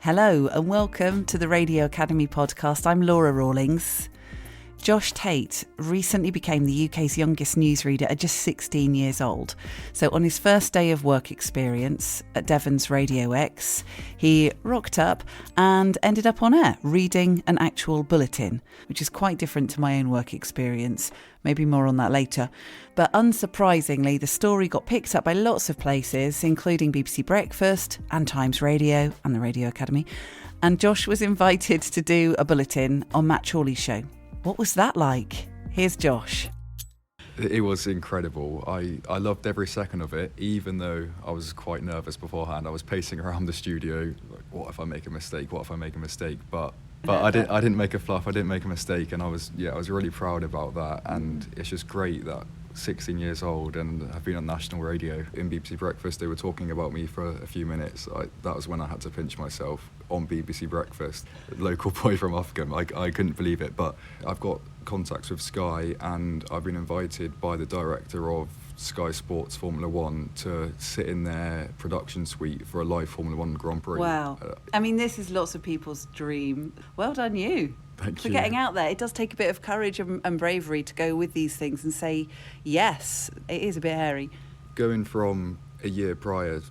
Hello and welcome to the Radio Academy podcast. I'm Laura Rawlings. Josh Tate recently became the UK's youngest newsreader at just 16 years old. So on his first day of work experience at Devon's Radio X, he rocked up and ended up on air reading an actual bulletin, which is quite different to my own work experience. Maybe more on that later. But unsurprisingly, the story got picked up by lots of places, including BBC Breakfast and Times Radio and the Radio Academy. And Josh was invited to do a bulletin on Matt Chorley's show. What was that like? Here's Josh. It was incredible. I loved every second of it, even though I was quite nervous beforehand. I was pacing around the studio, like, what if I make a mistake? What if I make a mistake? But I didn't make a fluff. I didn't make a mistake, and I was really proud about that. And it's just great that 16 years old and I've been on national radio. In BBC Breakfast, they were talking about me for a few minutes. That was when I had to pinch myself on BBC Breakfast. Local boy from Uffculme. I couldn't believe it, but I've got contacts with Sky and I've been invited by the director of Sky Sports Formula One to sit in their production suite for a live Formula One Grand Prix. Wow. I mean, this is lots of people's dream. Well done you. Thank for you. Getting out there. It does take a bit of courage and bravery to go with these things and say yes. It is a bit hairy. Going from a year prior,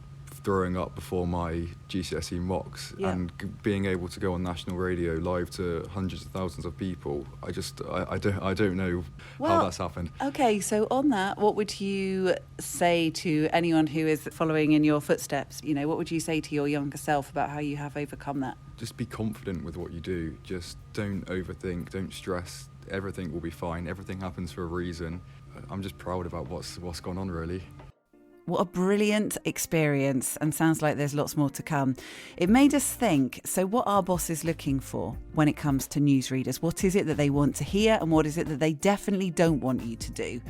throwing up before my GCSE mocks, and being able to go on national radio live to hundreds of thousands of people, I don't know how that's happened. Okay, so on that, what would you say to anyone who is following in your footsteps? You know, what would you say to your younger self about how you have overcome that? Just be confident with what you do. Just don't overthink, don't stress. Everything will be fine. Everything happens for a reason. I'm just proud about what's gone on, really. What a brilliant experience, and sounds like there's lots more to come. It made us think, so what are bosses looking for when it comes to newsreaders? What is it that they want to hear and what is it that they definitely don't want you to do?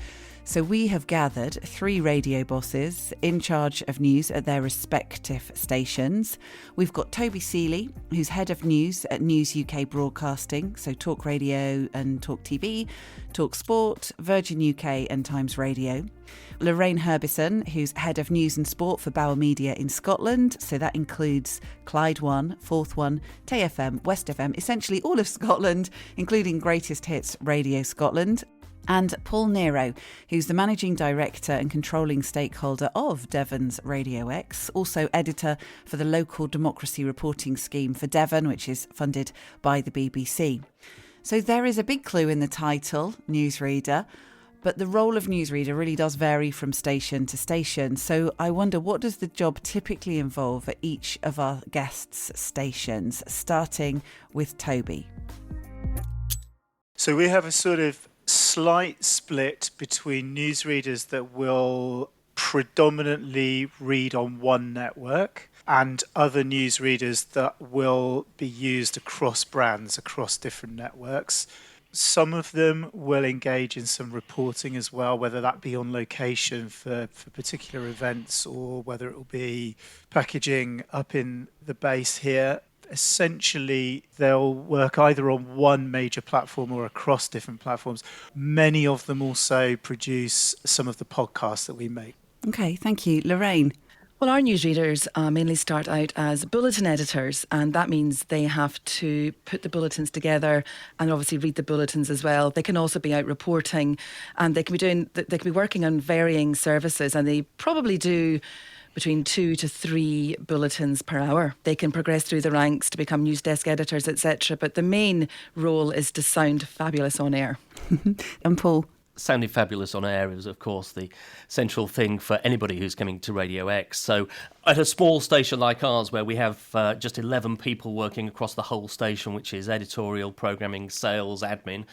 So we have gathered 3 radio bosses in charge of news at their respective stations. We've got Toby Sealey, who's head of news at News UK Broadcasting, so Talk Radio and Talk TV, Talk Sport, Virgin UK and Times Radio. Lorraine Herbison, who's head of news and sport for Bauer Media in Scotland, so that includes Clyde One, Forth One, Tay FM, West FM, essentially all of Scotland, including Greatest Hits Radio Scotland. And Paul Nero, who's the managing director and controlling stakeholder of Devon's Radio X, also editor for the local democracy reporting scheme for Devon, which is funded by the BBC. So there is a big clue in the title, newsreader, but the role of newsreader really does vary from station to station. So I wonder, what does the job typically involve at each of our guests' stations, starting with Toby? So we have a sort of slight split between newsreaders that will predominantly read on one network and other newsreaders that will be used across brands, across different networks. Some of them will engage in some reporting as well, whether that be on location for particular events or whether it will be packaging up in the base here. Essentially, they'll work either on one major platform or across different platforms. Many of them also produce some of the podcasts that we make. Okay, thank you. Lorraine? Well, our newsreaders mainly start out as bulletin editors, and that means they have to put the bulletins together and obviously read the bulletins as well. They can also be out reporting, and they can be working on varying services, and they probably do between 2 to 3 bulletins per hour. They can progress through the ranks to become news desk editors, etc. But the main role is to sound fabulous on air. And Paul? Sounding fabulous on air is, of course, the central thing for anybody who's coming to Radio X. So at a small station like ours, where we have just 11 people working across the whole station, which is editorial, programming, sales, admin,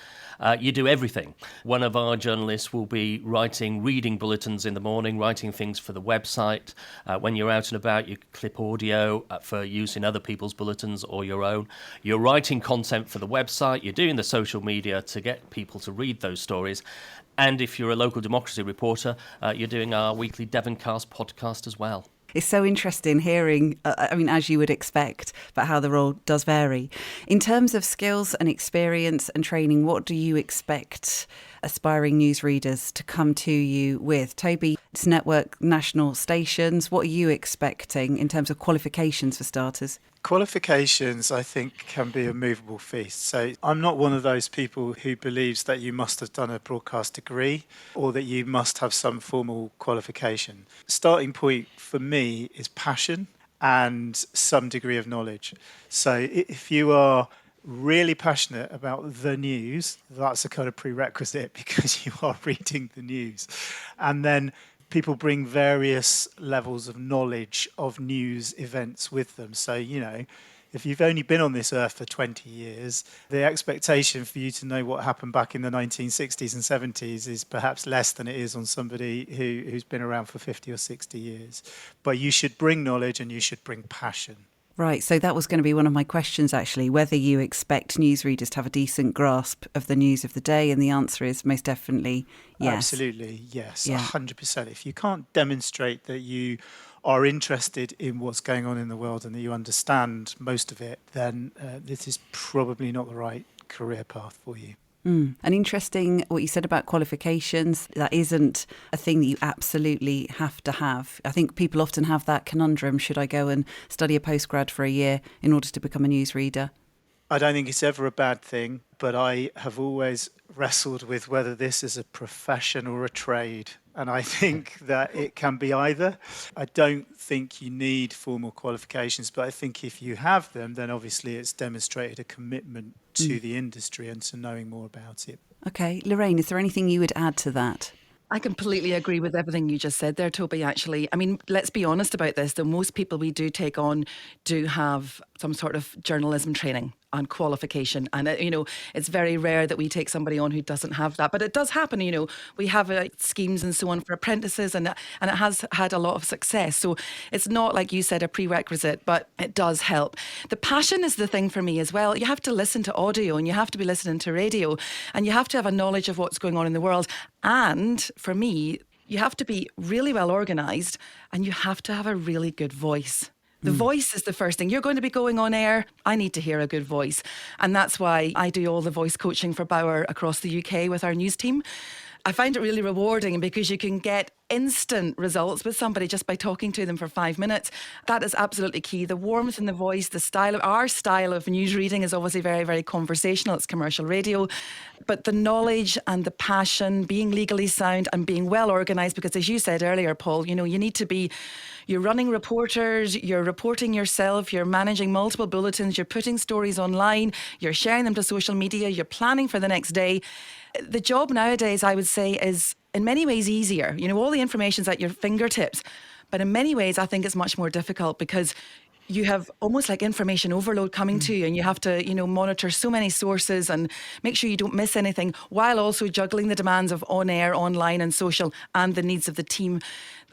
you do everything. One of our journalists will be reading bulletins in the morning, writing things for the website. When you're out and about, you clip audio for use in other people's bulletins or your own. You're writing content for the website. You're doing the social media to get people to read those stories. And if you're a local democracy reporter, you're doing our weekly Devoncast podcast as well. It's so interesting hearing, as you would expect, but how the role does vary. In terms of skills and experience and training, what do you expect aspiring newsreaders to come to you with? Toby, it's network national stations. What are you expecting in terms of qualifications for starters? Qualifications, I think, can be a movable feast. So I'm not one of those people who believes that you must have done a broadcast degree or that you must have some formal qualification. Starting point for me is passion and some degree of knowledge. So if you are really passionate about the news, that's a kind of prerequisite because you are reading the news. And then people bring various levels of knowledge of news events with them. So, if you've only been on this earth for 20 years, the expectation for you to know what happened back in the 1960s and 70s is perhaps less than it is on somebody who's been around for 50 or 60 years. But you should bring knowledge and you should bring passion. Right, so that was going to be one of my questions, actually, whether you expect newsreaders to have a decent grasp of the news of the day, and the answer is most definitely yes. Absolutely, yes, Yeah. 100%. If you can't demonstrate that you are interested in what's going on in the world and that you understand most of it, then this is probably not the right career path for you. And interesting what you said about qualifications. That isn't a thing that you absolutely have to have. I think people often have that conundrum. Should I go and study a postgrad for a year in order to become a newsreader? I don't think it's ever a bad thing, but I have always wrestled with whether this is a profession or a trade. And I think that it can be either. I don't think you need formal qualifications, but I think if you have them, then obviously it's demonstrated a commitment to the industry and to knowing more about it. Okay, Lorraine, is there anything you would add to that? I completely agree with everything you just said there, Toby, actually. I mean, let's be honest about this, though. Most people we do take on do have some sort of journalism training and qualification. And, it's very rare that we take somebody on who doesn't have that. But it does happen, we have schemes and so on for apprentices, and it has had a lot of success. So it's not, like you said, a prerequisite, but it does help. The passion is the thing for me as well. You have to listen to audio and you have to be listening to radio and you have to have a knowledge of what's going on in the world. And for me, you have to be really well organised and you have to have a really good voice. The voice is the first thing. You're going to be going on air. I need to hear a good voice. And that's why I do all the voice coaching for Bauer across the UK with our news team. I find it really rewarding because you can get instant results with somebody just by talking to them for 5 minutes. That is absolutely key. The warmth in the voice, our style of news reading is obviously very, very conversational. It's commercial radio. But the knowledge and the passion, being legally sound and being well organised, because as you said earlier, Paul, you need to be, you're running reporters, you're reporting yourself, you're managing multiple bulletins, you're putting stories online, you're sharing them to social media, you're planning for the next day. The job nowadays, I would say, is in many ways easier. All the information's at your fingertips. But in many ways, I think it's much more difficult because you have almost like information overload coming to you and you have to, monitor so many sources and make sure you don't miss anything while also juggling the demands of on air, online and social and the needs of the team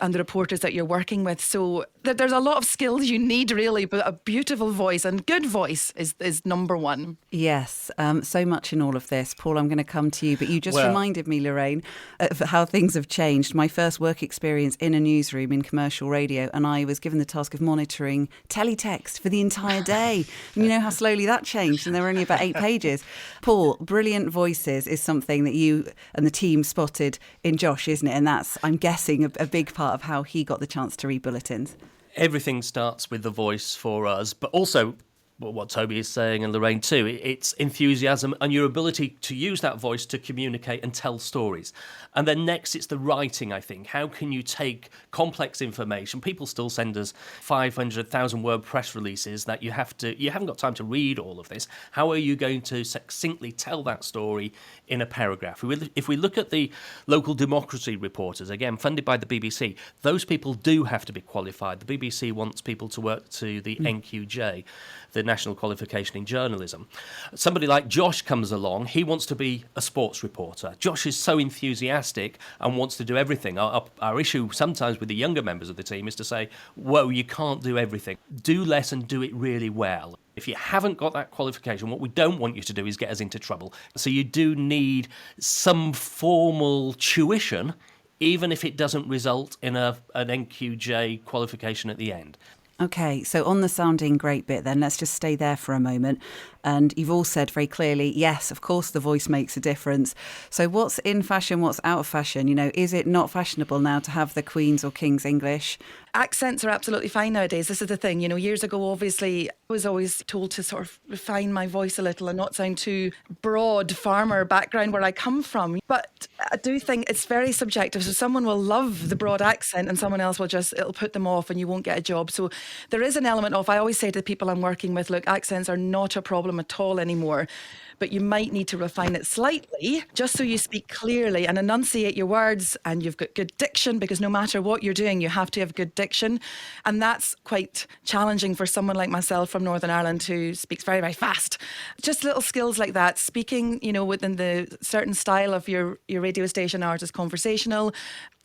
and the reporters that you're working with. So there's a lot of skills you need really, but a beautiful voice and good voice is number one. Yes, so much in all of this. Paul, I'm going to come to you, but you just Well, reminded me, Lorraine, of how things have changed. My first work experience in a newsroom in commercial radio, and I was given the task of monitoring teletext for the entire day. And you know how slowly that changed, and there were only about 8 pages. Paul, brilliant voices is something that you and the team spotted in Josh, isn't it? And that's, I'm guessing, a big part of how he got the chance to read bulletins. Everything starts with the voice for us, but also what Toby is saying and Lorraine too, it's enthusiasm and your ability to use that voice to communicate and tell stories. And then next, it's the writing, I think. How can you take complex information? People still send us 500,000 word press releases that you haven't got time to read all of this. How are you going to succinctly tell that story in a paragraph? If we look at the local democracy reporters, again, funded by the BBC, those people do have to be qualified. The BBC wants people to work to the NQJ, the National Qualification in Journalism. Somebody like Josh comes along, he wants to be a sports reporter. Josh is so enthusiastic and wants to do everything. Our issue sometimes with the younger members of the team is to say, whoa, you can't do everything. Do less and do it really well. If you haven't got that qualification, what we don't want you to do is get us into trouble. So you do need some formal tuition, even if it doesn't result in an NQJ qualification at the end. Okay, so on the sounding great bit then, let's just stay there for a moment. And you've all said very clearly, yes, of course the voice makes a difference. So what's in fashion, what's out of fashion? You know, is it not fashionable now to have the Queen's or King's English? Accents are absolutely fine nowadays. This is the thing. You know, years ago, obviously, I was always told to sort of refine my voice a little and not sound too broad farmer background where I come from. But I do think it's very subjective. So someone will love the broad accent and someone else will it'll put them off and you won't get a job. So there is an element of, I always say to the people I'm working with, look, accents are not a problem at all anymore. But you might need to refine it slightly just so you speak clearly and enunciate your words and you've got good diction, because no matter what you're doing, you have to have good diction. And that's quite challenging for someone like myself from Northern Ireland who speaks very, very fast. Just little skills like that. Speaking, you know, within the certain style of your radio station hours is conversational.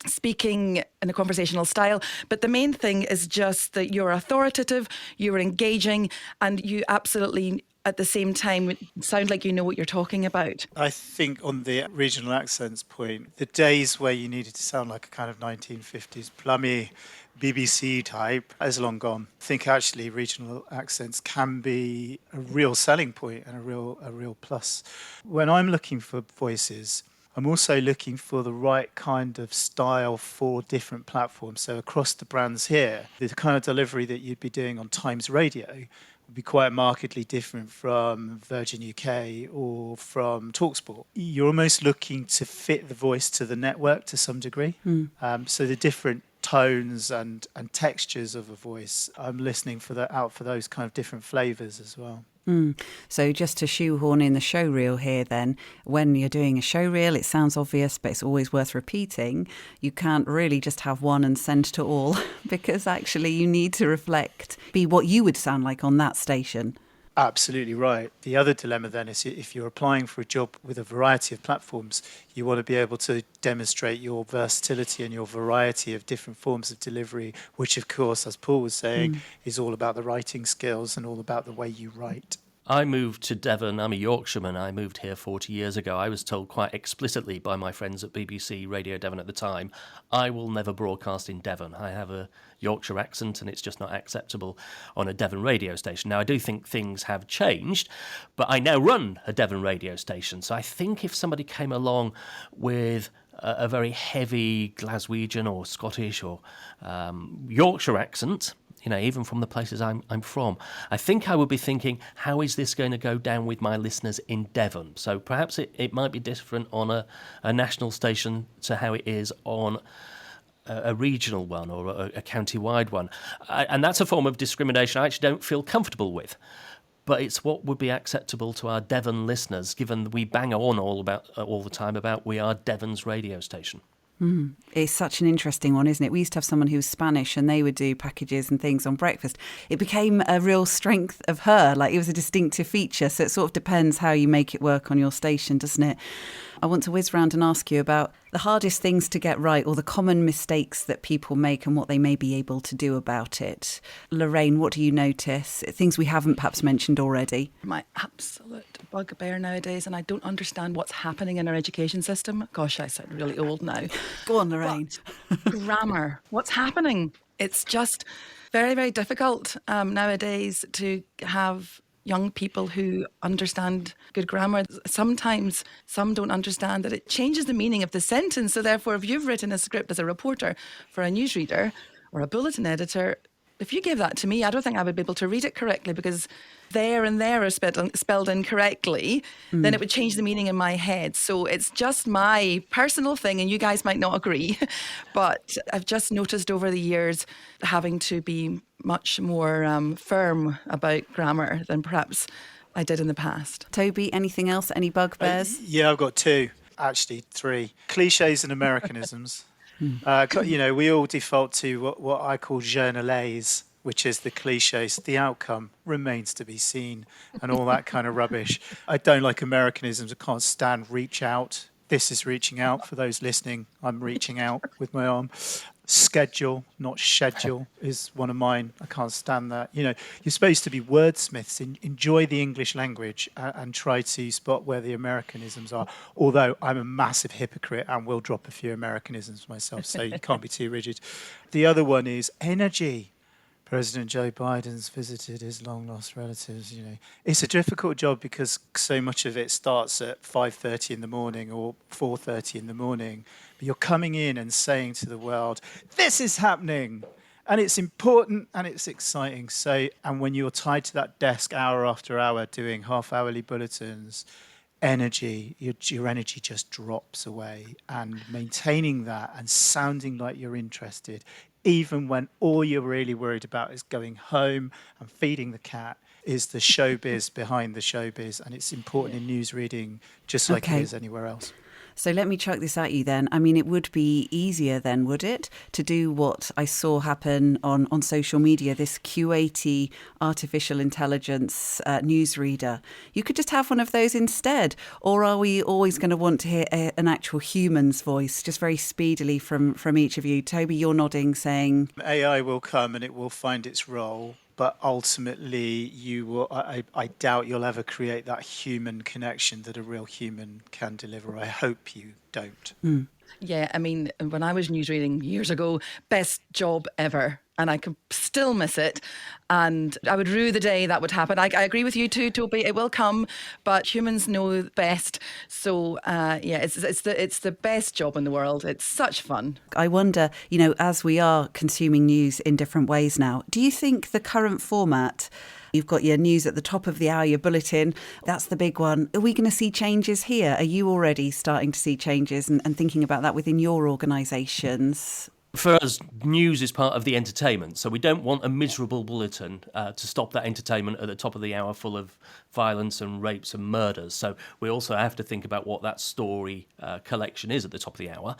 Speaking in a conversational style. But the main thing is just that you're authoritative, you're engaging, and you absolutely at the same time sound like you know what you're talking about. I think on the regional accents point, the days where you needed to sound like a kind of 1950s plummy BBC type is long gone. I think actually regional accents can be a real selling point and a real plus. When I'm looking for voices, I'm also looking for the right kind of style for different platforms. So across the brands here, the kind of delivery that you'd be doing on Times Radio would be quite markedly different from Virgin UK or from TalkSport. You're almost looking to fit the voice to the network to some degree. So the different tones and textures of a voice, I'm listening out for those kind of different flavours as well. So just to shoehorn in the show reel here then, when you're doing a show reel, it sounds obvious, but it's always worth repeating. You can't really just have one and send to all because actually you need to be what you would sound like on that station. Absolutely right. The other dilemma then is if you're applying for a job with a variety of platforms, you want to be able to demonstrate your versatility and your variety of different forms of delivery, which of course, as Paul was saying, is all about the writing skills and all about the way you write. I moved to Devon. I'm a Yorkshireman. I moved here 40 years ago. I was told quite explicitly by my friends at BBC Radio Devon at the time, I will never broadcast in Devon. I have a Yorkshire accent and it's just not acceptable on a Devon radio station. Now, I do think things have changed, but I now run a Devon radio station. So I think if somebody came along with a very heavy Glaswegian or Scottish or Yorkshire accent, you know, even from the places I'm from, I think I would be thinking, how is this going to go down with my listeners in Devon? So perhaps it might be different on a national station to how it is on a regional one or a county-wide one. And that's a form of discrimination I actually don't feel comfortable with. But it's what would be acceptable to our Devon listeners, given we bang on all the time about we are Devon's radio station. It's such an interesting one, isn't it? We used to have someone who was Spanish and they would do packages and things on breakfast. It became a real strength of her, like it was a distinctive feature. So it sort of depends how you make it work on your station, doesn't it? I want to whiz round and ask you about the hardest things to get right or the common mistakes that people make and what they may be able to do about it. Lorraine, what do you notice? Things we haven't perhaps mentioned already. My absolute bugbear nowadays, and I don't understand what's happening in our education system. Gosh, I sound really old now. Go on, Lorraine. Grammar. What's happening? It's just very, very difficult nowadays to have young people who understand good grammar. Sometimes some don't understand that it changes the meaning of the sentence. So therefore, if you've written a script as a reporter for a newsreader or a bulletin editor, if you gave that to me, I don't think I would be able to read it correctly because there and there are spelled incorrectly, then it would change the meaning in my head. So it's just my personal thing, and you guys might not agree, but I've just noticed over the years having to be much more firm about grammar than perhaps I did in the past. Toby, anything else? Any bugbears? Yeah, I've got two, actually three. Cliches and Americanisms. You know, we all default to what I call journalese, which is the cliches. The outcome remains to be seen and all that kind of rubbish. I don't like Americanisms. I can't stand reach out. This is reaching out for those listening. I'm reaching out with my arm. Schedule, not schedule, is one of mine. I can't stand that. You know, you're supposed to be wordsmiths. Enjoy the English language and try to spot where the Americanisms are. Although I'm a massive hypocrite and will drop a few Americanisms myself, so you can't be too rigid. The other one is energy. President Joe Biden's visited his long-lost relatives. It's a difficult job because so much of it starts at 5:30 in the morning or 4:30 in the morning. But you're coming in and saying to the world, "This is happening." And it's important and it's exciting. And when you're tied to that desk hour after hour doing half-hourly bulletins, your energy just drops away. And maintaining that and sounding like you're interested, even when all you're really worried about is going home and feeding the cat, is the showbiz behind the showbiz. And it's important in news reading just like it is anywhere else. So let me chuck this at you then. I mean, it would be easier then, would it, to do what I saw happen on social media, this Q80 artificial intelligence newsreader? You could just have one of those instead. Or are we always going to want to hear an actual human's voice, just very speedily from each of you? Toby, you're nodding, saying... AI will come and it will find its role. But ultimately, I doubt you'll ever create that human connection that a real human can deliver. I hope you don't. Yeah, I mean, when I was newsreading years ago, best job ever. And I could still miss it. And I would rue the day that would happen. I agree with you too, Toby. It will come, but humans know best. So, it's the best job in the world. It's such fun. I wonder, as we are consuming news in different ways now, do you think the current format, you've got your news at the top of the hour, your bulletin, that's the big one. Are we going to see changes here? Are you already starting to see changes and thinking about that within your organisations? For us, news is part of the entertainment, so we don't want a miserable bulletin to stop that entertainment at the top of the hour full of violence and rapes and murders. So we also have to think about what that story collection is at the top of the hour.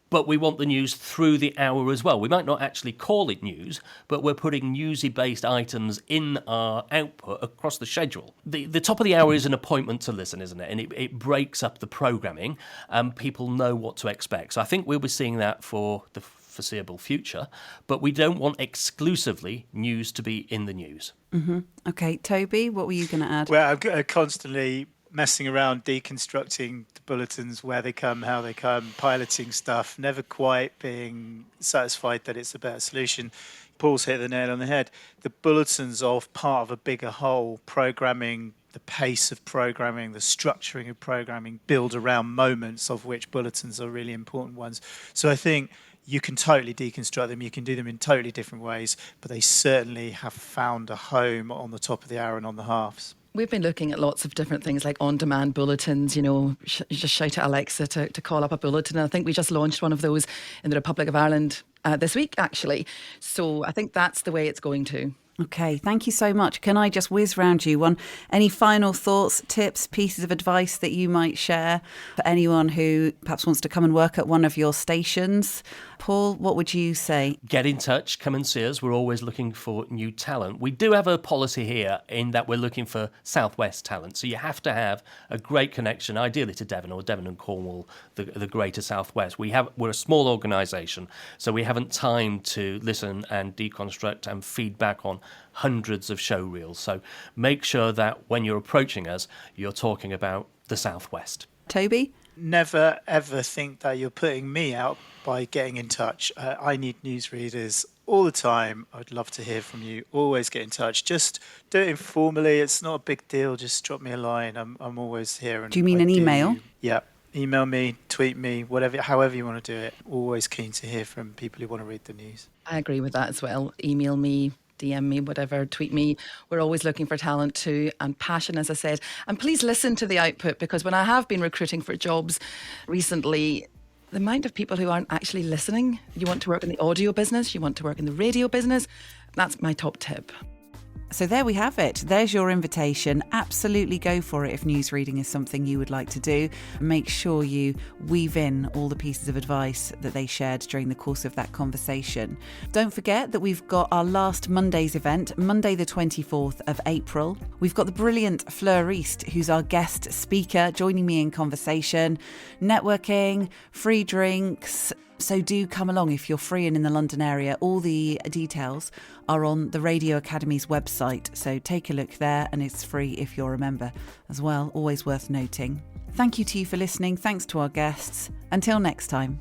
But we want the news through the hour as well. We might not actually call it news, but we're putting newsy-based items in our output across the schedule. The top of the hour is an appointment to listen, isn't it? And it breaks up the programming and people know what to expect. So I think we'll be seeing that for the foreseeable future, but we don't want exclusively news to be in the news. Mm-hmm. Okay, Toby, what were you going to add? Well, I'm constantly messing around, deconstructing the bulletins, where they come, how they come, piloting stuff, never quite being satisfied that it's a better solution. Paul's hit the nail on the head. The bulletins are part of a bigger whole. Programming, the pace of programming, the structuring of programming build around moments, of which bulletins are really important ones. So I think you can totally deconstruct them. You can do them in totally different ways, but they certainly have found a home on the top of the hour and on the halves. We've been looking at lots of different things like on-demand bulletins, you just shout at Alexa to call up a bulletin. And I think we just launched one of those in the Republic of Ireland this week, actually. So I think that's the way it's going to. Okay, thank you so much. Can I just whiz round you on any final thoughts, tips, pieces of advice that you might share for anyone who perhaps wants to come and work at one of your stations? Paul, what would you say? Get in touch, come and see us. We're always looking for new talent. We do have a policy here in that we're looking for Southwest talent. So you have to have a great connection, ideally to Devon or Devon and Cornwall, the greater Southwest. We're a small organisation, so we haven't time to listen and deconstruct and feedback on hundreds of show reels. So make sure that when you're approaching us, you're talking about the Southwest. Toby? Never, ever think that you're putting me out by getting in touch. I need newsreaders all the time. I'd love to hear from you. Always get in touch. Just do it informally. It's not a big deal. Just drop me a line. I'm always here. And do you mean an email? Yeah. Email me, tweet me, whatever, however you want to do it. Always keen to hear from people who want to read the news. I agree with that as well. Email me, DM me, whatever, tweet me. We're always looking for talent too, and passion, as I said. And please listen to the output, because when I have been recruiting for jobs recently, the amount of people who aren't actually listening. You want to work in the audio business, you want to work in the radio business. That's my top tip. So there we have it. There's your invitation. Absolutely go for it if newsreading is something you would like to do. Make sure you weave in all the pieces of advice that they shared during the course of that conversation. Don't forget that we've got our last Monday's event, Monday the 24th of April. We've got the brilliant Fleur East, who's our guest speaker, joining me in conversation, networking, free drinks. So do come along if you're free and in the London area. All the details are on the Radio Academy's website. So take a look there, and it's free if you're a member as well. Always worth noting. Thank you to you for listening. Thanks to our guests. Until next time.